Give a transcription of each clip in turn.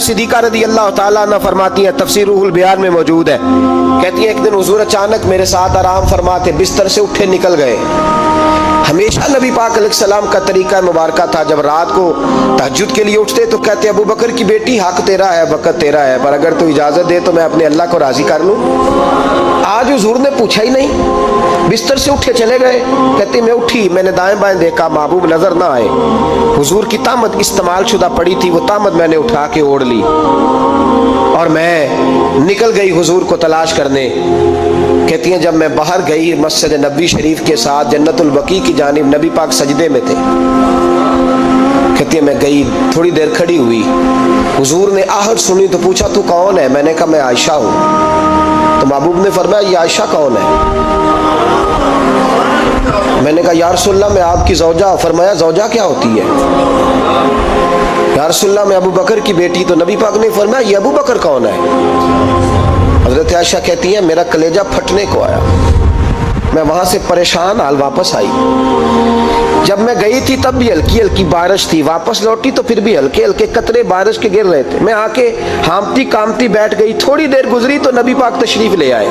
सिद्दीक़ा रज़ी अल्लाह ताला अन्हा फरमाती हैं, तफसीर रूहुल बयान में मौजूद है, कहती हैं एक दिन हुजूर अचानक मेरे साथ आराम फरमाते बिस्तर से उठे निकल गए। हमेशा नबी पाक अलैहिस्सलाम का तरीका मुबारका था, जब रात को तहज्जुद के लिए उठते तो कहते अबू बकर की बेटी हक तेरा है, वक़्त तेरा है, पर अगर तू इजाज़त दे तो मैं अपने अल्लाह को राज़ी कर लूँ। आज हुजूर ने पूछा ही नहीं, बिस्तर से उठे चले गए। कहते मैं उठी, मैंने दाएं बाएं देखा, महबूब नजर ना आए। हुजूर की तामत इस्तेमाल शुदा पड़ी थी, वो तामत मैंने उठा के ओढ़ ली और मैं निकल गई हुजूर को तलाश करने। कहती हैं जब मैं बाहर गई मस्जिद नबी शरीफ के साथ जन्नतुल बकी की जानिब, नबी पाक सजदे में थे। कहती है मैं गई, थोड़ी देर खड़ी हुई, हुजूर ने आहट सुनी तो पूछा तू कौन है? मैंने कहा मैं आयशा हूँ। तो महबूब ने फरमाया ये आयशा कौन है? मैंने कहा या रसूलल्लाह मैं आपकी ज़ौजा। फरमाया ज़ौजा क्या होती है? या रसूलल्लाह मैं अबू बकर की बेटी। तो नबी पाक ने फरमाया ये अबू बकर कौन है? हज़रत आयशा कहती है मेरा कलेजा फटने को आया, मैं वहां से परेशान हाल वापस आई। जब मैं गई थी तब भी हल्की हल्की बारिश थी, वापस लौटी तो फिर भी हल्के हल्के कतरे बारिश के गिर रहे थे। मैं आके हामती कामती बैठ गई, थोड़ी देर गुजरी तो नबी पाक तशरीफ ले आए।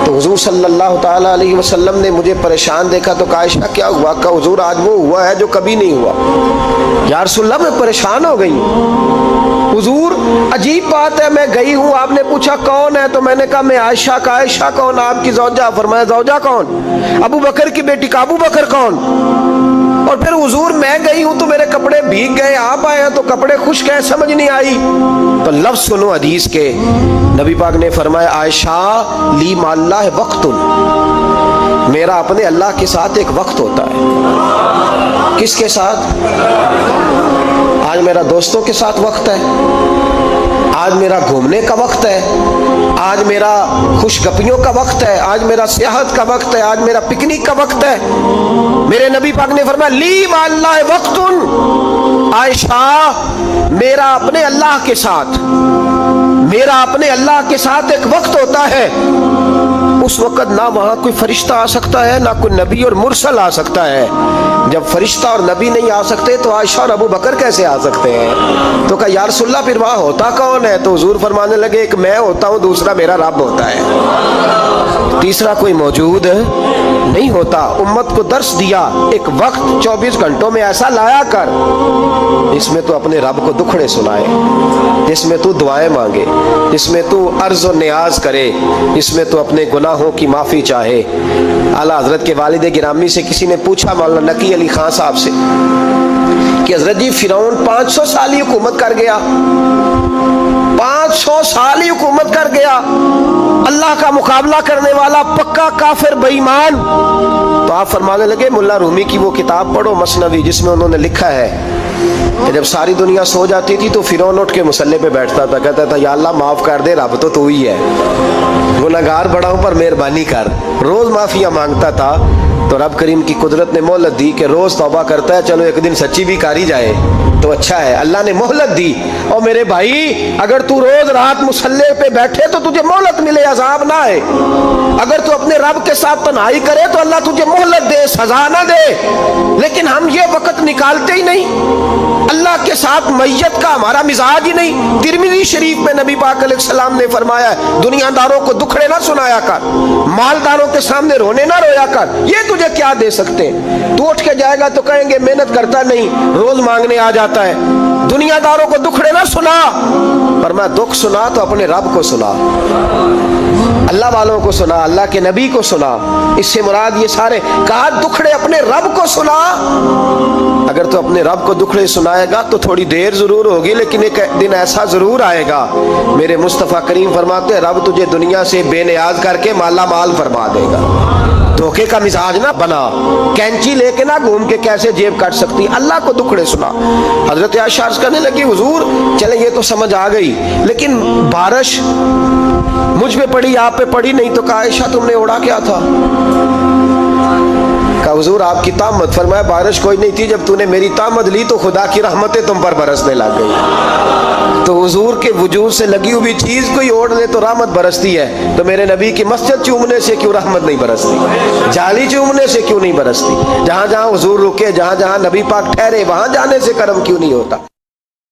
तो हुजूर सल्लल्लाहु ताला अलैहि वसल्लम ने मुझे परेशान देखा तो कहा आयशा क्या हुआ? कहा हुजूर आज वो हुआ है जो कभी नहीं हुआ। या रसूलल्लाह मैं परेशान हो गई। हुजूर अजीब बात है, मैं गई हूँ, आपने पूछा कौन है तो मैंने कहा मैं आयशा। का आयशा कौन? आपकी ज़ौजा। फरमाया ज़ौजा कौन? अबू बकर की बेटी। का अबू बकर कौन? और फिर हुजूर मैं गई हूं तो मेरे कपड़े भीग गए, आप आए हैं तो कपड़े खुश्क हैं, समझ नहीं आई। तो लफ्ज सुनो हदीस के, नबी पाक ने फरमाया आयशा ली माल्लाह वक्तुन, मेरा अपने अल्लाह के साथ एक वक्त होता है। किसके साथ? आज मेरा दोस्तों के साथ वक्त है, आज मेरा घूमने का वक्त है, आज मेरा खुशगपियों का वक्त है, आज मेरा सियाहत का वक्त है, आज मेरा पिकनिक का वक्त है। मेरे नबी पाक ने फरमाया ली माल्लाह वक्तुन, आयशा मेरा अपने अल्लाह के साथ, मेरा अपने अल्लाह के साथ एक वक्त होता है। उस वक्त ना वहां कोई फरिश्ता आ सकता है, ना कोई नबी और मुरसल आ सकता है। जब फरिश्ता और नबी नहीं आ सकते तो आयशा और अबू बकर कैसे आ सकते हैं? तो कहा या रसूलल्लाह फिर वहां होता कौन है? तो हुजूर फरमाने लगे एक मैं होता हूं, दूसरा मेरा रब होता है, तीसरा कोई मौजूद नहीं होता। उम्मत को दर्श दिया एक वक्त 24 घंटों में ऐसा लाया कर इसमें तो अपने रब को दुखड़े सुनाए, जिसमें तू दुआएं मांगे, जिसमें तू अर्ज और नियाज करे, इसमें तू अपने गुनाहों की माफी चाहे। आला हजरत के वालिद गिरामी से किसी ने पूछा मौलाना नकी अली खान साहब से कि हजरत जी फिरौन 500 साल ही हुकूमत कर गया, 500 साल ही हुकूमत कर गया, अल्लाह का मुकाबला करने वाला पक्का काफिर बेईमान। तो आप फरमाने लगे मुल्ला रूमी की वो किताब पढ़ो मसनवी, जिसमें उन्होंने लिखा है कि जब सारी दुनिया सो जाती थी तो फिरौन उठ के मुसल्ले पे बैठता था, कहता था या अल्लाह माफ कर दे, रब तो तू ही है, गुनहगार बड़ा हूं पर मेहरबानी कर। रोज माफिया मांगता था तो रब करीम की कुदरत ने मोहलत दी कि रोज तौबा करता है, चलो एक दिन सच्ची भी कारी जाए तो अच्छा है। अल्लाह ने मोहलत दी। और मेरे भाई अगर तू रोज रात मुसल्ले पे बैठे तो तुझे मोहलत मिले, अजाब ना आए। अगर तू अपने रब के साथ तन्हाई करे तो अल्लाह तुझे मोहलत दे, सजा ना दे। लेकिन हम ये वक्त निकालते ही नहीं, अल्लाह के साथ मैयत का हमारा मिजाज ही नहीं। तिरमिज़ी शरीफ में नबी पाक अलैहिस्सलाम ने फरमाया दुनियादारों को दुखड़े ना सुनाया कर, मालदारों के सामने रोने ना रोया कर, ये तुझे क्या दे सकते? तू उठ के जाएगा तो कहेंगे मेहनत करता नहीं, रोज मांगने आ जाता है। दुनियादारों को दुखड़े ना सुना, पर मैं दुख सुना तो अपने रब को सुना, अल्लाह वालों को सुना, अल्लाह के नबी को सुना। इससे मुराद ये सारे कहा दुखड़े अपने रब को सुना। अगर तो अपने रब को दुखड़े सुनाएगा तो थोड़ी देर जरूर होगी, लेकिन एक दिन ऐसा जरूर आएगा, मेरे मुस्तफ़ा करीम फरमाते हैं रब तुझे दुनिया से बेनियाज करके माला माल फरमा देगा। धोखे का मिजाज ना बना, कैंची लेके ना घूम के कैसे जेब काट सकती, अल्लाह को दुखड़े सुना। हजरत आयशा अर्ज करने लगी हुजूर चले ये तो समझ आ गई, लेकिन बारिश मुझ पे पड़ी आप पे पड़ी नहीं। तो कहा आयशा तुमने ओढ़ा क्या था? कहा हुजूर आपकी तामत। फरमाया बारिश कोई नहीं थी, जब तूने मेरी तामत ली तो खुदा की रहमतें तुम पर बरसने लग गई। तो हुजूर के वजूद से लगी हुई चीज कोई ओढ़ ले तो रहमत बरसती है, तो मेरे नबी की मस्जिद चूमने से क्यों रहमत नहीं बरसती? जाली चूमने से क्यों नहीं बरसती? जहां जहां हुजूर रुके, जहां जहां नबी पाक ठहरे, वहां जाने से करम क्यों नहीं होता?